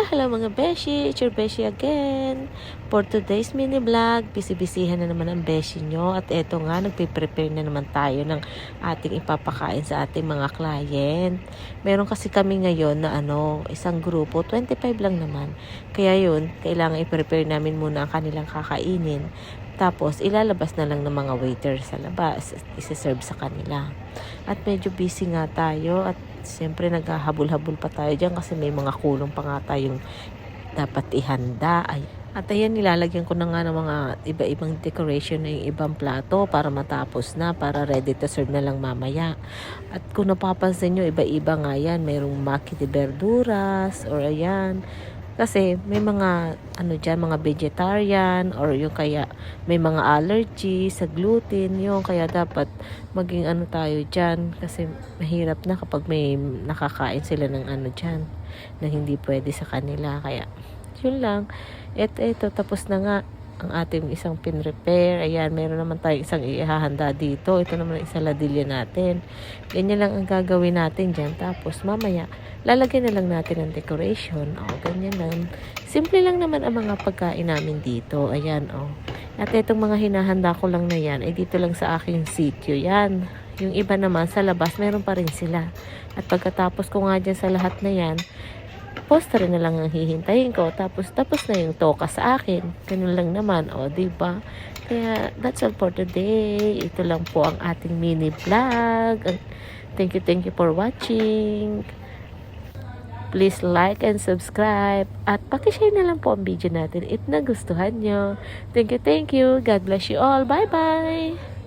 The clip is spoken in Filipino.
Hello mga beshi, it's your beshi again. For today's mini vlog, bisibisihan na naman ang beshi nyo. At eto nga, nagpe-prepare na naman tayo ng ating ipapakain sa ating mga client. Meron kasi kami ngayon na isang grupo, 25 lang naman. Kaya yun, kailangan i-prepare namin muna ang kanilang kakainin. Tapos, ilalabas na lang ng mga waiter sa labas. Isi-serve sa kanila. At medyo busy nga tayo. At siyempre, naghahabol-habol pa tayo dyan kasi may mga kulong pa nga tayong dapat ihanda. At ayan, nilalagyan ko na nga ng mga iba-ibang decoration na yung ibang plato para matapos na, para ready to serve na lang mamaya. At kung napapansin nyo, iba-iba nga yan. Mayroong maki de verduras or ayan. Kasi may mga dyan, mga vegetarian or yung kaya may mga allergy sa gluten, yung kaya dapat maging tayo dyan kasi mahirap na kapag may nakakain sila ng dyan na hindi pwede sa kanila. Kaya yun lang. Ito tapos na nga ang ating isang pin-repair. Ayan, meron naman tayong isang ihahanda dito. Ito naman ang isa ladilya natin. Ganyan lang ang gagawin natin dyan. Tapos mamaya, lalagyan na lang natin ng decoration. Ganyan lang. Simple lang naman ang mga pagkain namin dito. Ayan, At itong mga hinahanda ko lang na yan, ay dito lang sa aking sitio yan. Yung iba naman, sa labas, meron pa rin sila. At pagkatapos ko nga dyan sa lahat na yan, poster na lang ang hihintayin ko. Tapos na yung toka sa akin. Ganun lang naman, diba? Kaya, that's all for today. Ito lang po ang ating mini vlog. Thank you for watching. Please like and subscribe. At pakishare na lang po ang video natin if nagustuhan nyo. Thank you. God bless you all. Bye-bye!